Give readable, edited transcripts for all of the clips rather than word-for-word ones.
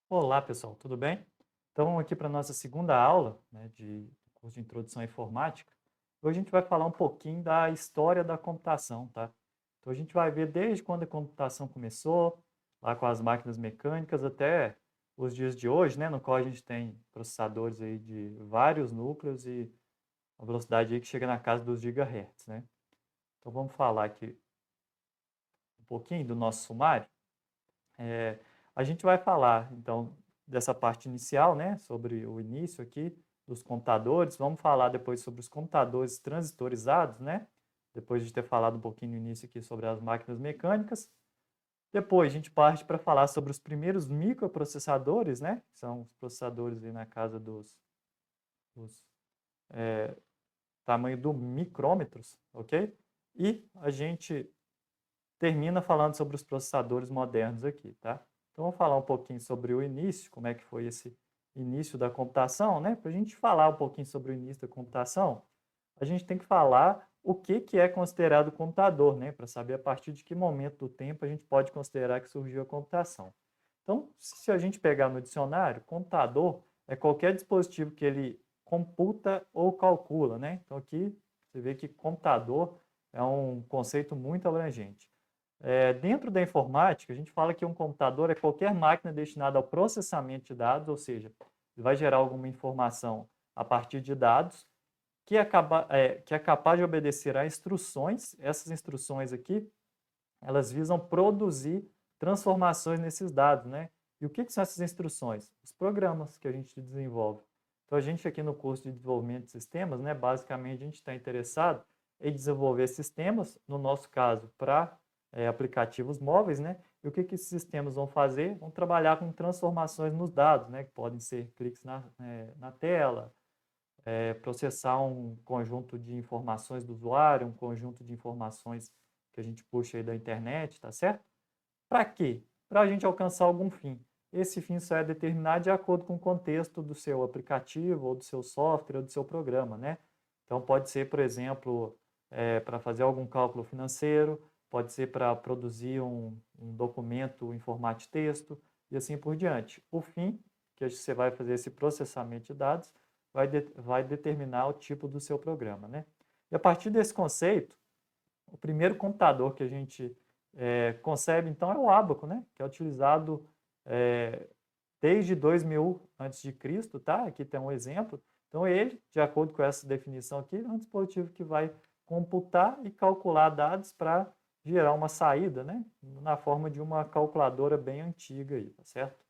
Olá, pessoal, tudo bem? Então, aqui para a nossa segunda aula, né, de curso de Introdução à Informática, hoje a gente vai falar um pouquinho da história da computação, tá? Então, a gente vai ver desde quando a computação começou, lá com as máquinas mecânicas, até os dias de hoje, né, no qual a gente tem processadores aí de vários núcleos e a velocidade aí que chega na casa dos gigahertz, né? Então, vamos falar aqui um pouquinho do nosso sumário. Eh, a gente vai falar, então, dessa parte inicial, né, sobre o início aqui dos computadores. Vamos falar depois sobre os computadores transistorizados, né, depois de ter falado um pouquinho no início aqui sobre as máquinas mecânicas. Depois a gente parte para falar sobre os primeiros microprocessadores, né, que são os processadores aí na casa dos tamanho do micrômetros, ok? E a gente termina falando sobre os processadores modernos aqui, tá? Então, vamos falar um pouquinho sobre o início, como é que foi esse início da computação, né? Para a gente falar um pouquinho sobre o início da computação, a gente tem que falar o que, que é considerado computador, né? Para saber a partir de que momento do tempo a gente pode considerar que surgiu a computação. Então, se a gente pegar no dicionário, computador é qualquer dispositivo que ele computa ou calcula, né? Então, aqui você vê que computador é um conceito muito abrangente. Dentro da informática, a gente fala que um computador é qualquer máquina destinada ao processamento de dados, ou seja, ele vai gerar alguma informação a partir de dados, que é capaz de obedecer a instruções. Essas instruções aqui, elas visam produzir transformações nesses dados, né? E o que são essas instruções? Os programas que a gente desenvolve. Então, a gente aqui no curso de desenvolvimento de sistemas, né, basicamente a gente está interessado em desenvolver sistemas, no nosso caso, para aplicativos móveis, né? E o que esses sistemas vão fazer? Vão trabalhar com transformações nos dados, né? Que podem ser cliques na tela, processar um conjunto de informações do usuário, um conjunto de informações que a gente puxa aí da internet, tá certo? Para quê? Para a gente alcançar algum fim. Esse fim só é determinado de acordo com o contexto do seu aplicativo, ou do seu software, ou do seu programa, né? Então, pode ser, por exemplo, para fazer algum cálculo financeiro, pode ser para produzir um documento em formato de texto, e assim por diante. O fim, que você vai fazer esse processamento de dados, vai determinar o tipo do seu programa, né? E a partir desse conceito, o primeiro computador que a gente concebe, então, é o ábaco, né? Que é utilizado é, desde 2000 a.C., tá? Aqui tem um exemplo. Então, ele, de acordo com essa definição aqui, é um dispositivo que vai computar e calcular dados para gerar uma saída, né? Na forma de uma calculadora bem antiga aí, tá certo?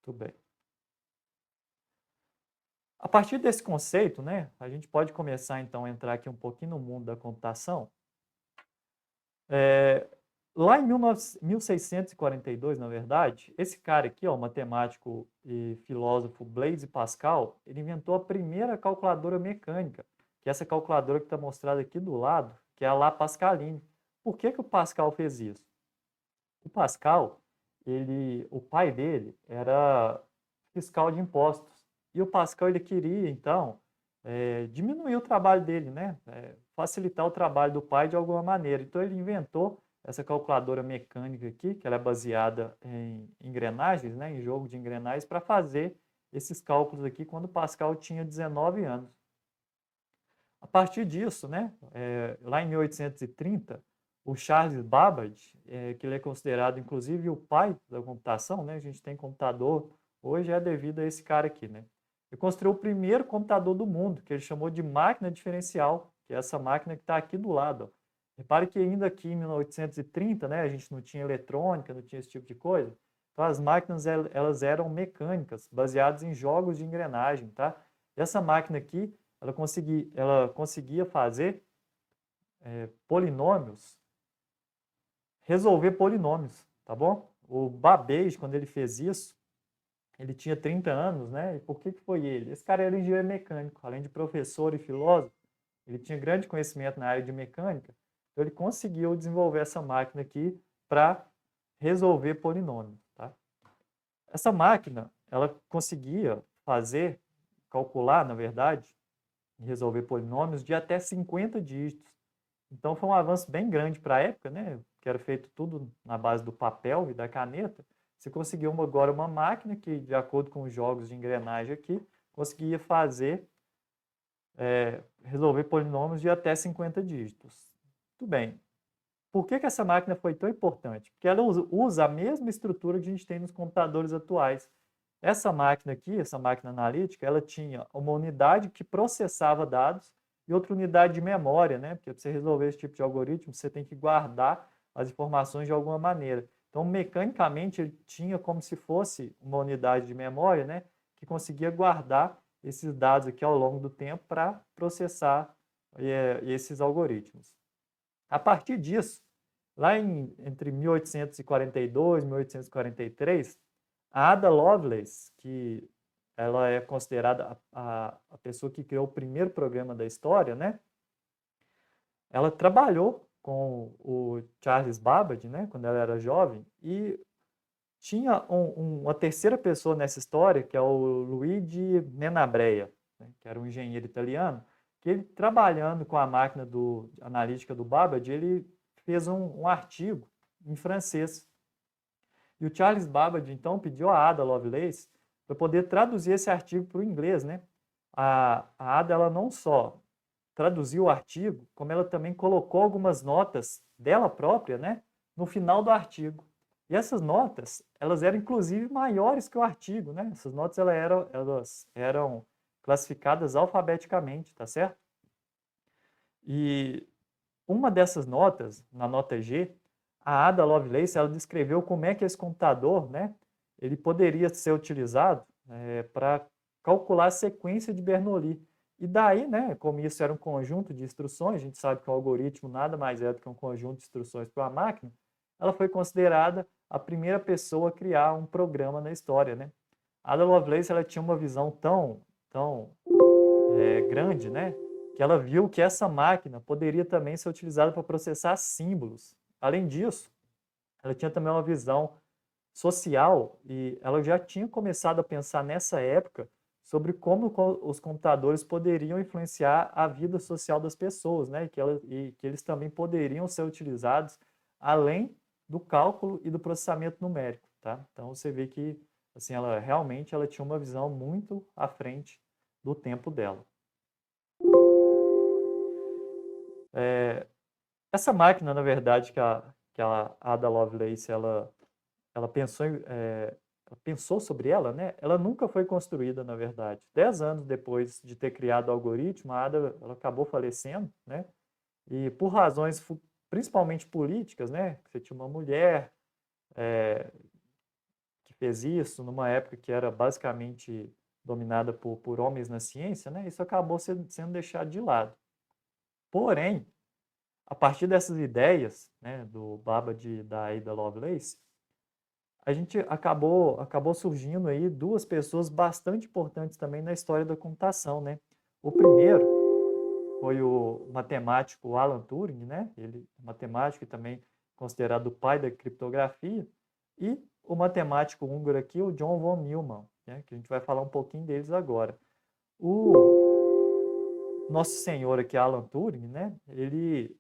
Tudo bem. A partir desse conceito, né, a gente pode começar então a entrar aqui um pouquinho no mundo da computação. É, lá em 1642, na verdade, esse cara aqui, ó, o matemático e filósofo Blaise Pascal, ele inventou a primeira calculadora mecânica, que é essa calculadora que está mostrada aqui do lado, que é a La Pascaline. Por que que o Pascal fez isso? O Pascal, o pai dele era fiscal de impostos. E o Pascal ele queria, então, diminuir o trabalho dele, né? Facilitar o trabalho do pai de alguma maneira. Então, ele inventou essa calculadora mecânica aqui, que ela é baseada em engrenagens, né? Em jogo de engrenagens, para fazer esses cálculos aqui quando o Pascal tinha 19 anos. A partir disso, né, lá em 1830, o Charles Babbage, que ele é considerado inclusive o pai da computação, né, a gente tem computador hoje é devido a esse cara aqui, né. Ele construiu o primeiro computador do mundo, que ele chamou de máquina diferencial, que é essa máquina que está aqui do lado. Ó. Repare que ainda aqui em 1830, né, a gente não tinha eletrônica, não tinha esse tipo de coisa. Então as máquinas elas eram mecânicas, baseadas em jogos de engrenagem, tá? E essa máquina aqui ela conseguia fazer polinômios, resolver polinômios, tá bom? O Babbage, quando ele fez isso, ele tinha 30 anos, né? E por que que foi ele? Esse cara era engenheiro mecânico, além de professor e filósofo, ele tinha grande conhecimento na área de mecânica, então ele conseguiu desenvolver essa máquina aqui para resolver polinômios, tá? Essa máquina, ela conseguia calcular, na verdade, e resolver polinômios de até 50 dígitos. Então foi um avanço bem grande para a época, né? Que era feito tudo na base do papel e da caneta. Você conseguiu agora uma máquina que, de acordo com os jogos de engrenagem aqui, conseguia fazer, resolver polinômios de até 50 dígitos. Tudo bem. Por que essa máquina foi tão importante? Porque ela usa a mesma estrutura que a gente tem nos computadores atuais. Essa máquina aqui, essa máquina analítica, ela tinha uma unidade que processava dados e outra unidade de memória, né? Porque para você resolver esse tipo de algoritmo, você tem que guardar as informações de alguma maneira. Então, mecanicamente, ele tinha como se fosse uma unidade de memória, né? Que conseguia guardar esses dados aqui ao longo do tempo para processar esses algoritmos. A partir disso, lá entre 1842 e 1843, a Ada Lovelace, que ela é considerada a pessoa que criou o primeiro programa da história, né? Ela trabalhou com o Charles Babbage, né, quando ela era jovem, e tinha uma terceira pessoa nessa história, que é o Luigi Menabrea, né, que era um engenheiro italiano, que ele, trabalhando com a máquina analítica do Babbage, ele fez um artigo em francês. E o Charles Babbage, então, pediu a Ada Lovelace para poder traduzir esse artigo para o inglês, né? A Ada, ela não só traduziu o artigo, como ela também colocou algumas notas dela própria, né, no final do artigo. E essas notas, elas eram inclusive maiores que o artigo, né? Essas notas elas eram classificadas alfabeticamente, tá certo? E uma dessas notas, na nota G, a Ada Lovelace, ela descreveu como é que esse computador, né, ele poderia ser utilizado para calcular a sequência de Bernoulli. E daí, né, como isso era um conjunto de instruções, a gente sabe que o algoritmo nada mais é do que um conjunto de instruções para uma máquina, ela foi considerada a primeira pessoa a criar um programa na história, né? A Ada Lovelace, ela tinha uma visão tão grande, né, que ela viu que essa máquina poderia também ser utilizada para processar símbolos. Além disso, ela tinha também uma visão social e ela já tinha começado a pensar nessa época sobre como os computadores poderiam influenciar a vida social das pessoas, né? E que eles também poderiam ser utilizados além do cálculo e do processamento numérico, tá? Então você vê que assim ela realmente ela tinha uma visão muito à frente do tempo dela. Essa máquina, na verdade, que a Ada Lovelace ela pensou sobre ela, né? Ela nunca foi construída, na verdade. 10 anos depois de ter criado o algoritmo, a Ada ela acabou falecendo, né? E por razões principalmente políticas, né? Você tinha uma mulher que fez isso numa época que era basicamente dominada por homens na ciência, né? Isso acabou sendo deixado de lado. Porém, a partir dessas ideias, né, do Babbage e da Ada Lovelace, a gente acabou surgindo aí duas pessoas bastante importantes também na história da computação, né? O primeiro foi o matemático Alan Turing, né? Ele é matemático e também considerado o pai da criptografia, e o matemático húngaro aqui, o John von Neumann, né? Que a gente vai falar um pouquinho deles agora. O nosso senhor aqui, Alan Turing, né? Ele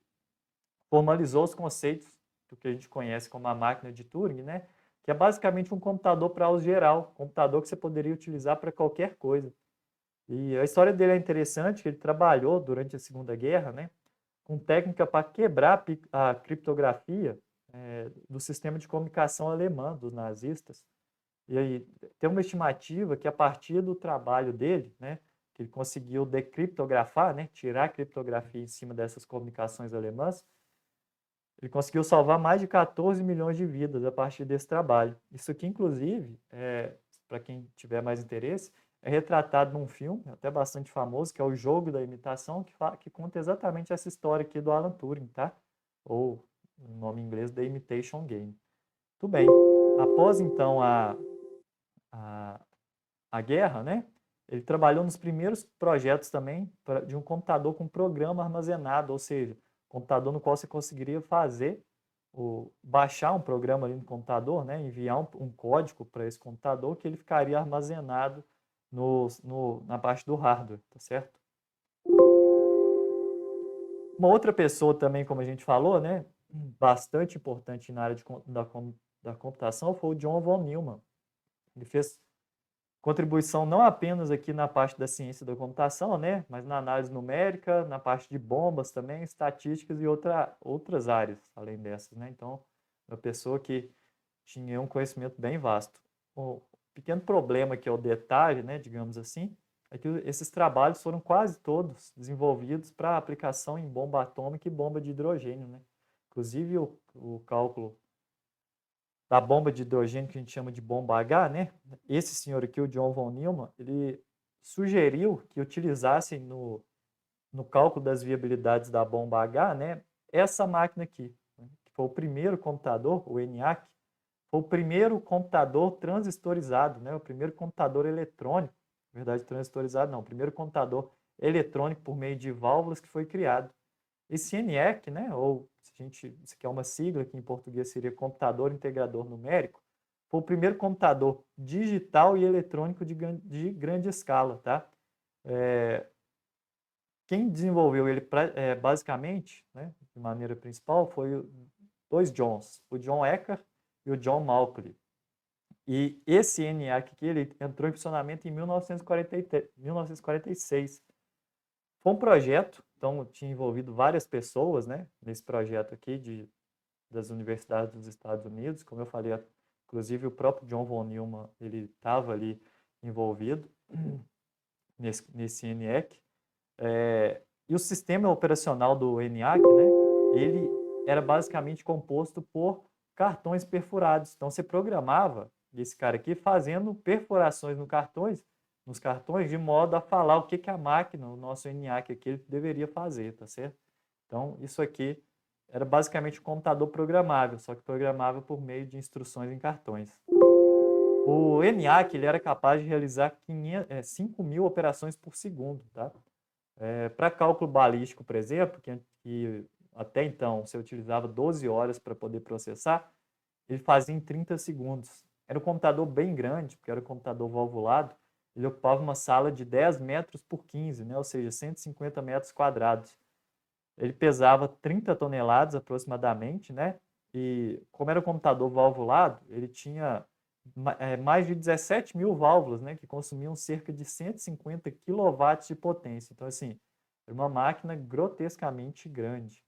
formalizou os conceitos do que a gente conhece como a máquina de Turing, né? Que é basicamente um computador para uso geral, um computador que você poderia utilizar para qualquer coisa. E a história dele é interessante, que ele trabalhou durante a Segunda Guerra, né, com técnica para quebrar a criptografia do sistema de comunicação alemã dos nazistas. E aí tem uma estimativa que a partir do trabalho dele, né, que ele conseguiu decriptografar, né, tirar a criptografia em cima dessas comunicações alemãs, ele conseguiu salvar mais de 14 milhões de vidas a partir desse trabalho. Isso aqui, inclusive, para quem tiver mais interesse, é retratado num filme até bastante famoso, que é O Jogo da Imitação, que conta exatamente essa história aqui do Alan Turing, tá? Ou, no nome em inglês, The Imitation Game. Tudo bem. Após, então, a guerra, né? Ele trabalhou nos primeiros projetos também de um computador com programa armazenado, ou seja, computador no qual você conseguiria baixar um programa ali no computador, né, enviar um código para esse computador que ele ficaria armazenado na parte do hardware, tá certo? Uma outra pessoa também, como a gente falou, né, bastante importante na área da da computação foi o John von Neumann. Ele fez contribuição não apenas aqui na parte da ciência da computação, né, mas na análise numérica, na parte de bombas também, estatísticas e outras áreas, além dessas, né? Então, uma pessoa que tinha um conhecimento bem vasto. O pequeno problema que é o detalhe, né, digamos assim, é que esses trabalhos foram quase todos desenvolvidos para aplicação em bomba atômica e bomba de hidrogênio, né? Inclusive o cálculo da bomba de hidrogênio que a gente chama de bomba H, né? Esse senhor aqui, o John von Neumann, ele sugeriu que utilizassem no cálculo das viabilidades da bomba H, né, essa máquina aqui, né, que foi o primeiro computador, o ENIAC, foi o primeiro computador transistorizado, né, o primeiro computador eletrônico, na verdade transistorizado não, o primeiro computador eletrônico por meio de válvulas que foi criado. Esse ENIAC, né, ou isso aqui é uma sigla que em português seria Computador Integrador Numérico, foi o primeiro computador digital e eletrônico de grande escala, tá? Quem desenvolveu ele basicamente, né, de maneira principal, foi dois Johns, o John Eckert e o John Malkley. E esse ENIAC aqui, ele entrou em funcionamento em 1946. Foi um projeto, então tinha envolvido várias pessoas, né, nesse projeto aqui das universidades dos Estados Unidos. Como eu falei, inclusive o próprio John von Neumann, ele estava ali envolvido nesse ENIAC. E o sistema operacional do ENIAC, né, ele era basicamente composto por cartões perfurados. Então você programava esse cara aqui fazendo perfurações nos cartões de modo a falar o que a máquina, o nosso ENIAC aqui, ele deveria fazer, tá certo? Então isso aqui era basicamente um computador programável, só que programável por meio de instruções em cartões. O ENIAC ele era capaz de realizar 5.000 operações por segundo, tá? Para cálculo balístico, por exemplo, que até então você utilizava 12 horas para poder processar, ele fazia em 30 segundos. Era um computador bem grande, porque era um computador valvulado, ele ocupava uma sala de 10 metros por 15, né? Ou seja, 150 metros quadrados. Ele pesava 30 toneladas aproximadamente, né? E como era um computador valvulado, ele tinha mais de 17.000 válvulas, né? Que consumiam cerca de 150 kW de potência. Então, assim, era uma máquina grotescamente grande,